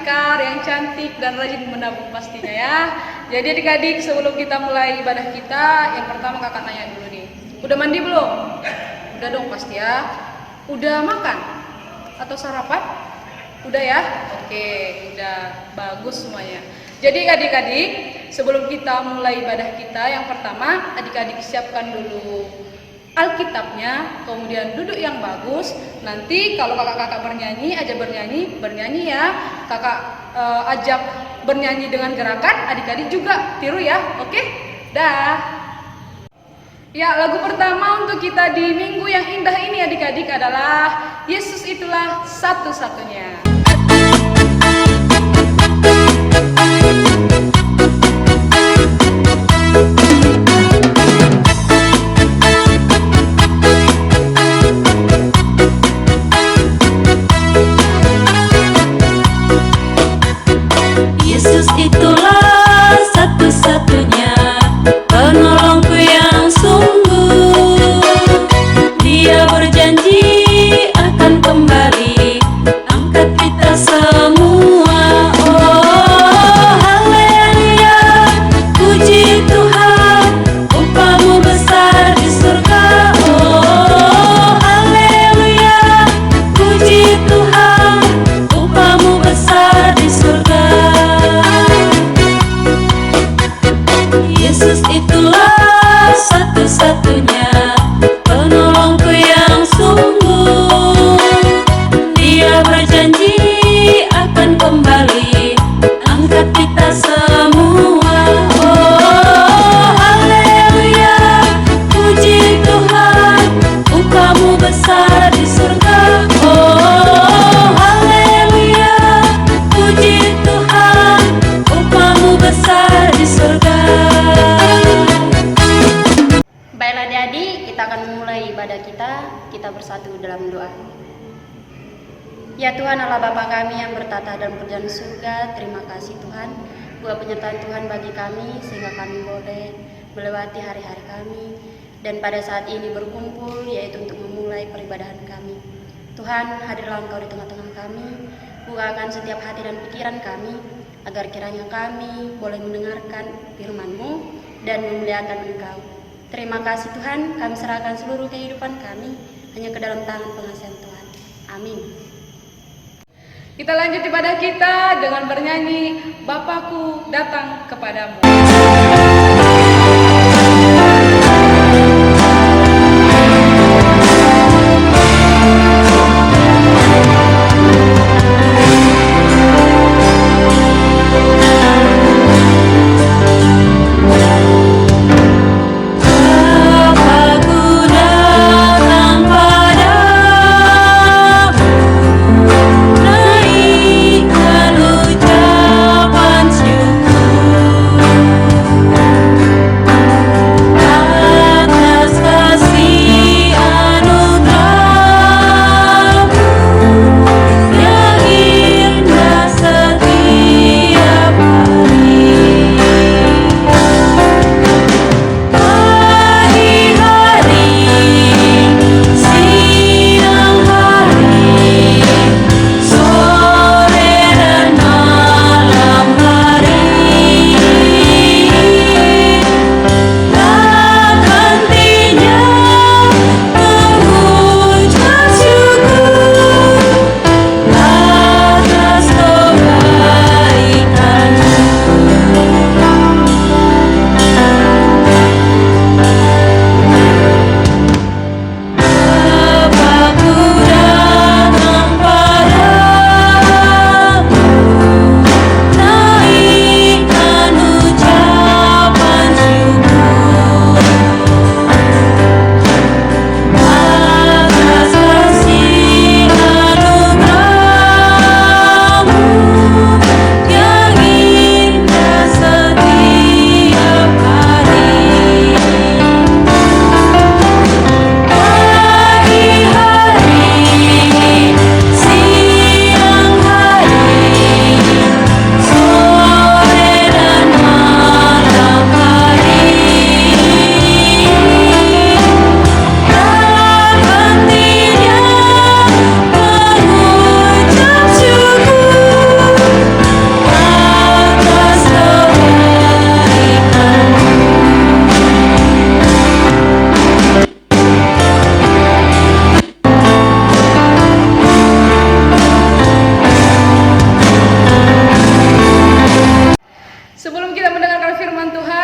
pintar, yang cantik, dan rajin menabung pastinya ya. Jadi adik-adik, sebelum kita mulai ibadah kita, yang pertama kakak nanya dulu nih. Udah mandi belum? Udah dong pasti ya. Udah makan? Atau sarapan? Udah ya? Oke, udah bagus semuanya. Jadi adik-adik, sebelum kita mulai ibadah kita, yang pertama adik-adik siapkan dulu Alkitabnya, kemudian duduk yang bagus. Nanti kalau kakak-kakak bernyanyi, ajak bernyanyi ya. Kakak ajak bernyanyi dengan gerakan, adik-adik juga tiru ya. Oke? Dah. Ya, lagu pertama untuk kita di minggu yang indah ini adik-adik adalah Yesus Itulah Satu-Satunya. Yesus itulah satu-satunya penolongku yang sungguh. Dia berjanji akan kembali angkat kita semua. Oh haleluya, puji Tuhan, upamu besar di surga. Oh haleluya, puji Tuhan, upamu besar di surga. Yesus itulah satu-satunya penolongku yang sungguh. Dia berjanji akan kembali angkat kita semua. Oh haleluya, puji Tuhan, upamu besar di surga. Oh haleluya, puji Tuhan, upamu besar di surga. Baiklah adik-adik, kita akan memulai ibadah kita bersatu dalam doa. Ya Tuhan Allah Bapa kami yang bertata dalam kerajaan surga, terima kasih Tuhan buat penyertaan Tuhan bagi kami sehingga kami boleh melewati hari-hari kami dan pada saat ini berkumpul yaitu untuk memulai peribadahan kami. Tuhan, hadirlah Engkau di tengah-tengah kami, bukakan setiap hati dan pikiran kami agar kiranya kami boleh mendengarkan firman-Mu dan memuliakan Engkau. Terima kasih Tuhan, kami serahkan seluruh kehidupan kami hanya ke dalam tangan pengasihan Tuhan. Amin. Kita lanjut ibadah kita dengan bernyanyi Bapakku Datang Kepadamu. Naikkan ucapan syukur.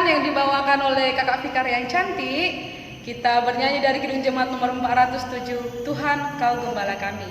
Tuhan yang dibawakan oleh Kakak Fikar yang cantik, kita bernyanyi dari Kidung Jemaat nomor 407, Tuhan Kau Gembala Kami.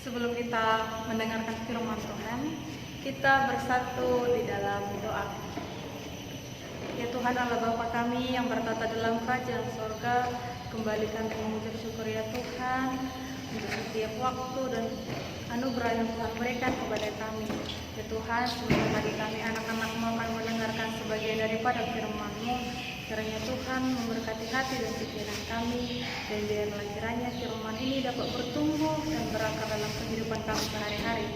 Sebelum kita mendengarkan firman Tuhan, kita bersatu di dalam doa. Ya Tuhan Allah Bapa kami yang bertata dalam kerajaan sorga, kembalikan dan mengucap syukur ya Tuhan untuk setiap waktu dan anugerah yang Tuhan berikan kepada kami. Ya Tuhan, sebelum tadi kami anak-anak-Mu akan mendengarkan sebagian daripada firman-Mu, kiranya Tuhan memberkati hati dan pikiran kami, dan biarlah kiranya firman ini dapat bertumbuh dan berakar dalam kehidupan kami sehari-hari.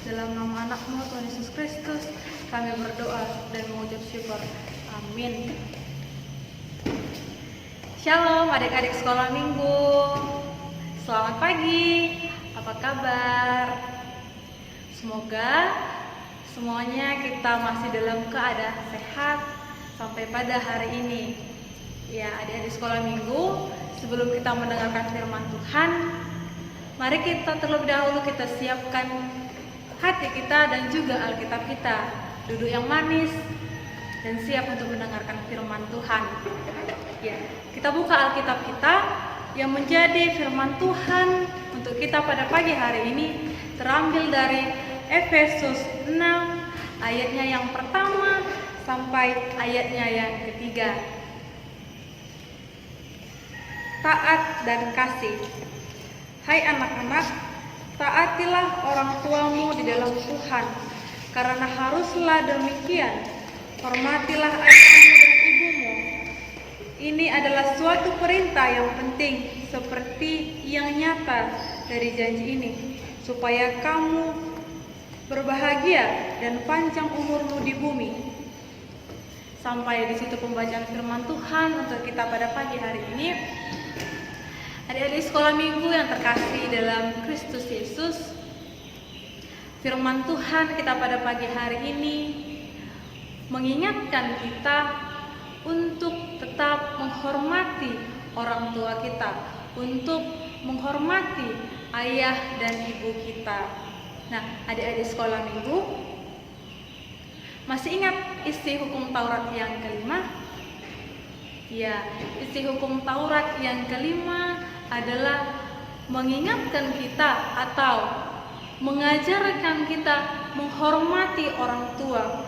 Dalam nama anak-Mu Tuhan Yesus Kristus, kami berdoa dan mengucap syukur. Amin. Shalom adik-adik sekolah minggu. Selamat pagi. Apa kabar? Semoga semuanya kita masih dalam keadaan sehat sampai pada hari ini. Ya, adik-adik sekolah minggu, sebelum kita mendengarkan firman Tuhan, mari kita terlebih dahulu kita siapkan hati kita dan juga Alkitab kita. Duduk yang manis dan siap untuk mendengarkan firman Tuhan. Ya, kita buka Alkitab kita yang menjadi firman Tuhan untuk kita pada pagi hari ini terambil dari Efesus 6 ayatnya yang pertama sampai ayatnya yang ketiga. Taat dan kasih. Hai anak-anak, taatilah orang tuamu di dalam Tuhan, karena haruslah demikian. Hormatilah ayahmu dan ibumu. Ini adalah suatu perintah yang penting, seperti yang nyata dari janji ini, supaya kamu berbahagia dan panjang umurmu di bumi. Sampai di situ pembacaan firman Tuhan untuk kita pada pagi hari ini. Adik-adik sekolah minggu yang terkasih dalam Kristus Yesus, firman Tuhan kita pada pagi hari ini mengingatkan kita untuk tetap menghormati orang tua kita, untuk menghormati ayah dan ibu kita. Nah, adik-adik sekolah minggu, masih ingat isi hukum Taurat yang kelima? Ya, isi hukum Taurat yang kelima adalah mengingatkan kita atau mengajarkan kita menghormati orang tua,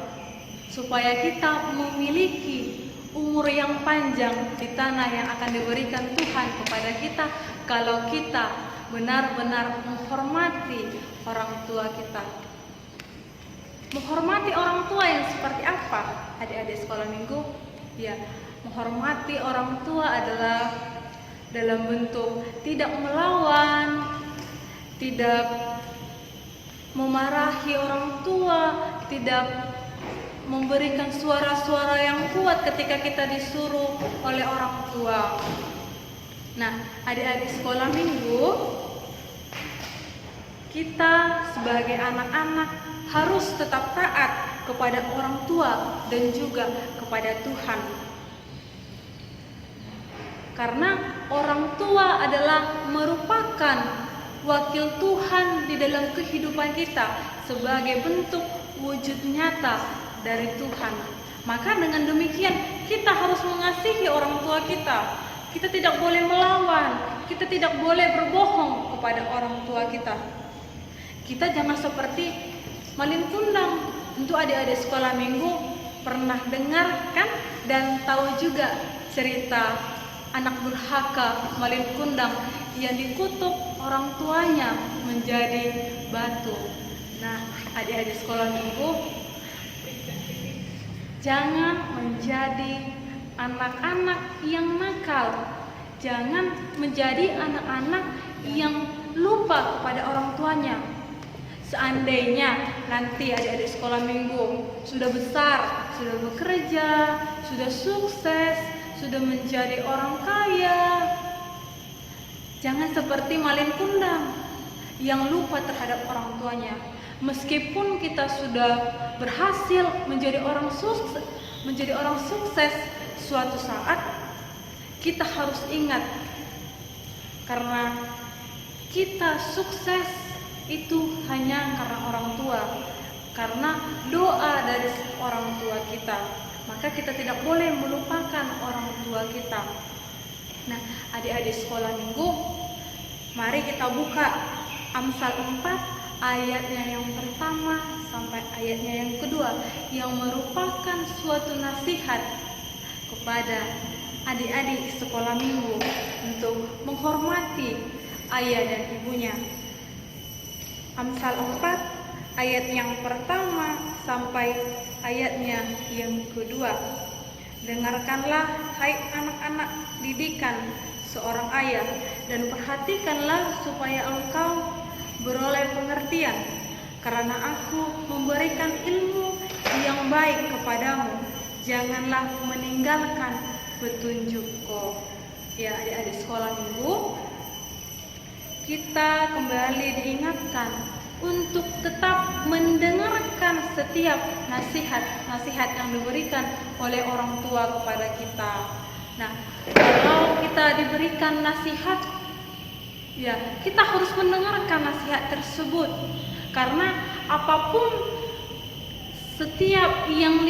supaya kita memiliki umur yang panjang di tanah yang akan diberikan Tuhan kepada kita kalau kita benar-benar menghormati orang tua kita. Menghormati orang tua yang seperti apa, adik-adik sekolah minggu? Ya, menghormati orang tua adalah dalam bentuk tidak melawan, tidak memarahi orang tua, tidak memberikan suara-suara yang kuat ketika kita disuruh oleh orang tua. Nah, adik-adik sekolah minggu, kita sebagai anak-anak harus tetap taat kepada orang tua dan juga kepada Tuhan. Karena orang tua adalah merupakan wakil Tuhan di dalam kehidupan kita sebagai bentuk wujud nyata dari Tuhan. Maka dengan demikian kita harus mengasihi orang tua kita. Kita tidak boleh melawan, kita tidak boleh berbohong kepada orang tua kita. Kita jangan seperti malin kundang. Untuk adik-adik sekolah minggu pernah dengar kan dan tahu juga cerita anak durhaka malin kundang yang dikutuk orang tuanya menjadi batu. Nah, adik-adik sekolah minggu, jangan menjadi anak-anak yang nakal. Jangan menjadi anak-anak yang lupa kepada orang tuanya. Seandainya nanti adik-adik sekolah minggu sudah besar, sudah bekerja, sudah sukses, sudah menjadi orang kaya, jangan seperti malin kundang yang lupa terhadap orang tuanya. Meskipun kita sudah berhasil menjadi orang sukses, suatu saat kita harus ingat, karena kita sukses itu hanya karena orang tua, karena doa dari orang tua kita. Maka kita tidak boleh melupakan orang tua kita. Nah, adik-adik sekolah minggu, mari kita buka Amsal 4 ayatnya yang pertama sampai ayatnya yang kedua, yang merupakan suatu nasihat kepada adik-adik sekolah minggu untuk menghormati ayah dan ibunya. Amsal 4 ayat yang pertama sampai ayatnya yang kedua. Dengarkanlah hai anak-anak didikan seorang ayah, dan perhatikanlah supaya engkau beroleh pengertian, karena aku memberikan ilmu yang baik kepadamu. Janganlah meninggalkan petunjukku. Ya, adik-adik sekolah minggu, kita kembali diingatkan untuk tetap mendengarkan setiap nasihat yang diberikan oleh orang tua kepada kita. Nah, kalau kita diberikan nasihat, ya kita harus mendengarkan nasihat tersebut, karena apapun setiap yang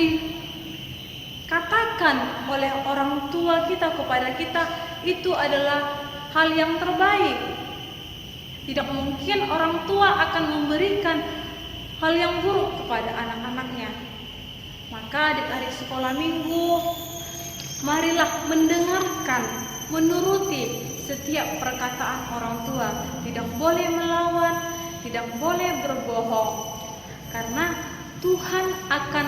dikatakan oleh orang tua kita kepada kita itu adalah hal yang terbaik. Tidak mungkin orang tua akan memberikan hal yang buruk kepada anak-anaknya. Maka adik-adik sekolah minggu, marilah mendengarkan, menuruti setiap perkataan orang tua. Tidak boleh melawan, tidak boleh berbohong, karena Tuhan akan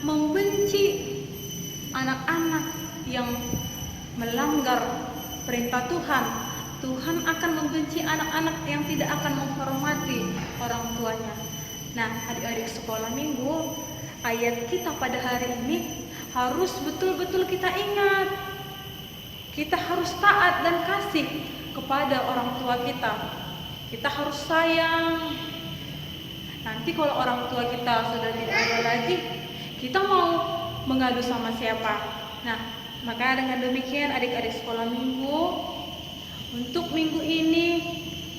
membenci anak-anak yang melanggar perintah Tuhan. Tuhan akan membenci anak-anak yang tidak akan menghormati orang tuanya. Nah, adik-adik sekolah minggu, ayat kita pada hari ini harus betul-betul kita ingat. Kita harus taat dan kasih kepada orang tua kita. Kita harus sayang. Nanti kalau orang tua kita sudah tidak ada lagi, kita mau mengadu sama siapa? Nah, maka dengan demikian adik-adik sekolah minggu, untuk minggu ini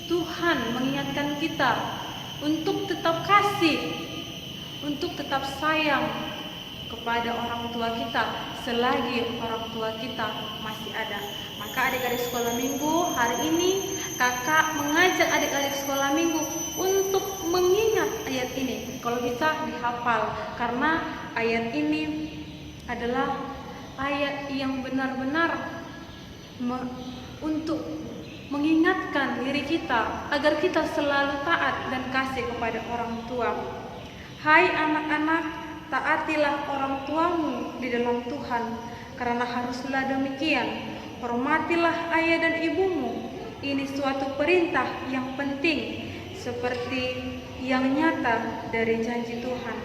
Tuhan mengingatkan kita untuk tetap kasih, untuk tetap sayang kepada orang tua kita selagi orang tua kita masih ada. Maka adik-adik sekolah minggu, hari ini kakak mengajak adik-adik sekolah minggu untuk mengingat ayat ini. Kalau bisa dihafal, karena ayat ini adalah ayat yang benar-benar untuk mengingatkan diri kita agar kita selalu taat dan kasih kepada orang tua. Hai anak-anak, taatilah orang tuamu di dalam Tuhan, karena haruslah demikian. Hormatilah ayah dan ibumu. Ini suatu perintah yang penting, seperti yang nyata dari janji Tuhan.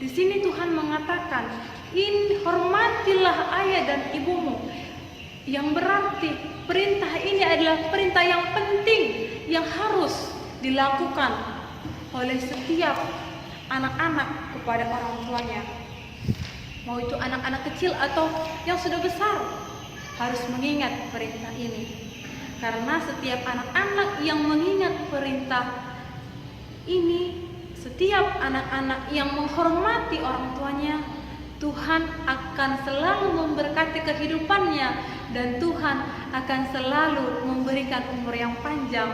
Di sini Tuhan mengatakan, hormatilah ayah dan ibumu. Yang berarti perintah ini adalah perintah yang penting yang harus dilakukan oleh setiap anak-anak kepada orang tuanya. Mau itu anak-anak kecil atau yang sudah besar, harus mengingat perintah ini. Karena setiap anak-anak yang mengingat perintah ini, setiap anak-anak yang menghormati orang tuanya, Tuhan akan selalu memberkati kehidupannya, dan Tuhan akan selalu memberikan umur yang panjang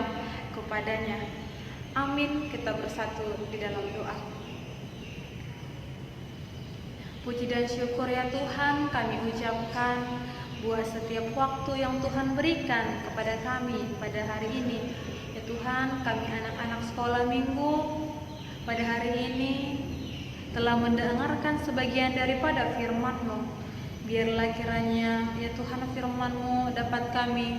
kepadanya. Amin. Kita bersatu di dalam doa. Puji dan syukur ya Tuhan kami ucapkan buat setiap waktu yang Tuhan berikan kepada kami pada hari ini. Ya Tuhan, kami anak-anak sekolah minggu pada hari ini telah mendengarkan sebagian daripada firman-Mu. Biarlah kiranya ya Tuhan firman-Mu dapat kami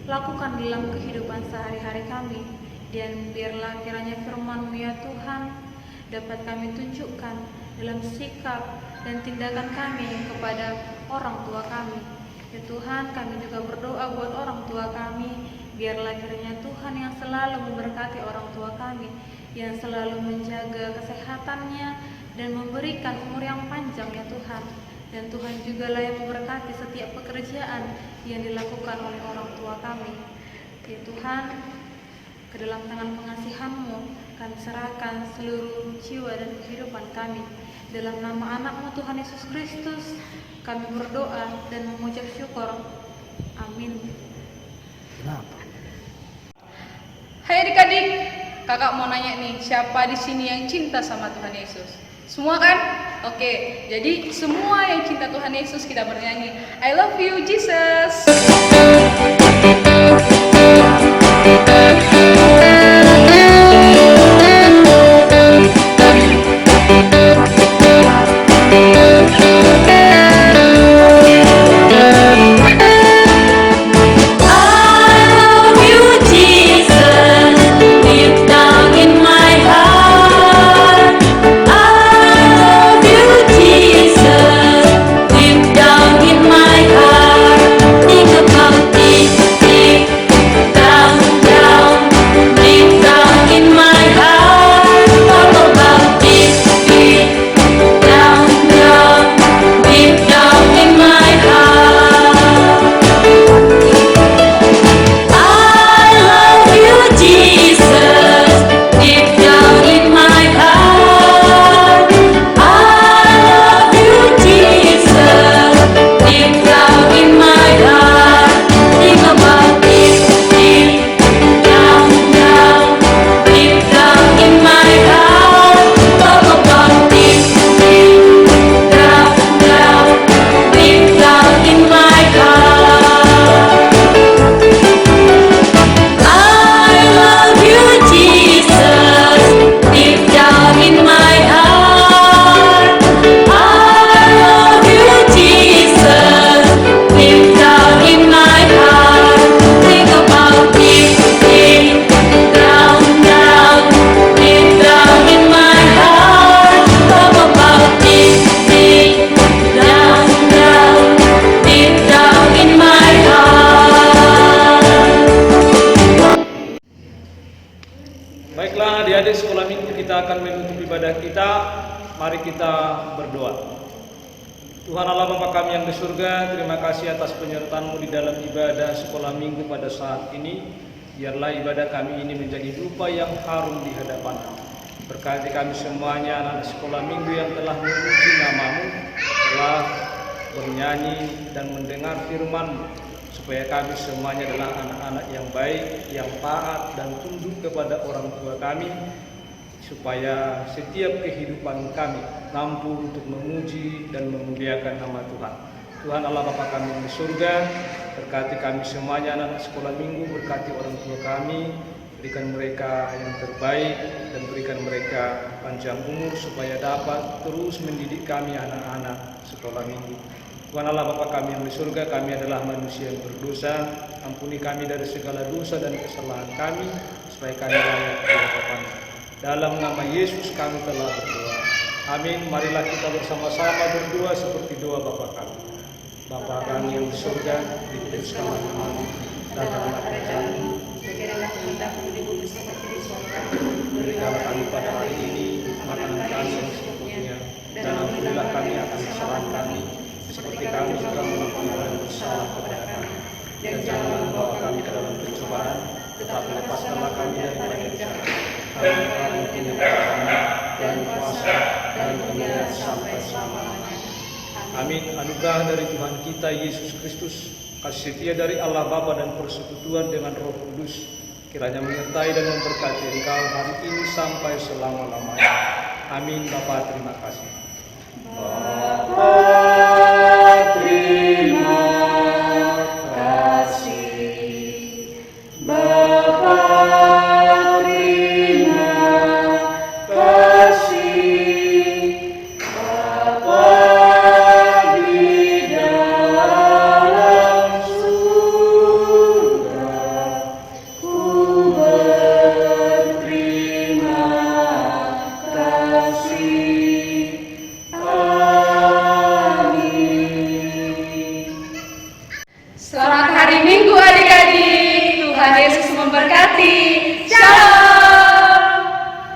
lakukan dalam kehidupan sehari-hari kami. Dan biarlah kiranya firman-Mu ya Tuhan dapat kami tunjukkan dalam sikap dan tindakan kami kepada orang tua kami. Ya Tuhan, kami juga berdoa buat orang tua kami. Biarlah kiranya Tuhan yang selalu memberkati orang tua kami, yang selalu menjaga kesehatannya dan memberikan umur yang panjang ya Tuhan. Dan Tuhan juga lah yang memberkati setiap pekerjaan yang dilakukan oleh orang tua kami. Ya Tuhan, ke dalam tangan pengasihan-Mu kami serahkan seluruh jiwa dan kehidupan kami. Dalam nama anak-Mu Tuhan Yesus Kristus kami berdoa dan mengucap syukur. Amin. Hai adik-adik, kakak mau nanya nih, siapa di sini yang cinta sama Tuhan Yesus? Semua kan? Oke, jadi semua yang cinta Tuhan Yesus kita bernyanyi I love you Jesus. Baiklah adik-adik sekolah minggu, kita akan menutup ibadah kita. Mari kita berdoa. Tuhan Allah Bapa kami yang di surga, terima kasih atas penyertaan-Mu di dalam ibadah sekolah minggu pada saat ini. Biarlah ibadah kami ini menjadi rupa yang harum di hadapan-Mu. Berkati kami semuanya anak sekolah minggu yang telah memuji nama-Mu, telah bernyanyi dan mendengar firman-Mu, supaya kami semuanya adalah anak-anak yang baik, yang taat dan tunduk kepada orang tua kami, supaya setiap kehidupan kami mampu untuk memuji dan memuliakan nama Tuhan. Tuhan Allah Bapa kami di surga, berkati kami semuanya anak-anak sekolah minggu, berkati orang tua kami, Berikan mereka yang terbaik dan berikan mereka panjang umur supaya dapat terus mendidik kami anak-anak sekolah minggu. Tuhan Allah Bapa kami yang di surga, kami adalah manusia yang berdosa. Ampuni kami dari segala dosa dan kesalahan kami, supaya kami layak di hadapan-Mu. Dalam nama Yesus kami telah berdoa. Amin. Marilah kita bersama-sama berdoa seperti doa Bapa kami. Bapa kami yang di surga, dikuduskanlah namamu, datanglah kerajaanmu, jadilah kehendakmu di bumi seperti di surga. Berikanlah kami pada hari ini makanan kami yang secukupnya, dan ampunilah kami akan kesalahan kami, seperti kami juga mengampuni orang yang bersalah kepada kami. Dan janganlah membawa kami ke dalam pencobaan, tetapi lepaskanlah kami daripada yang jahat. Karena Engkau mempunyai kerajaan dan kuasa dan kemuliaan sampai selama-lamanya. Amin. Anugerah dari Tuhan kita Yesus Kristus, kasih setia dari Allah Bapa dan persekutuan dengan Roh Kudus, kiranya menyertai dan memberkati engkau hari ini sampai selama-lamanya. Amin. Bapa, terima kasih. Bapa, terima kasih. Bapa, terima kasih. Bapa di dalam surga, ku berterima kasih. Amin. Selamat hari Minggu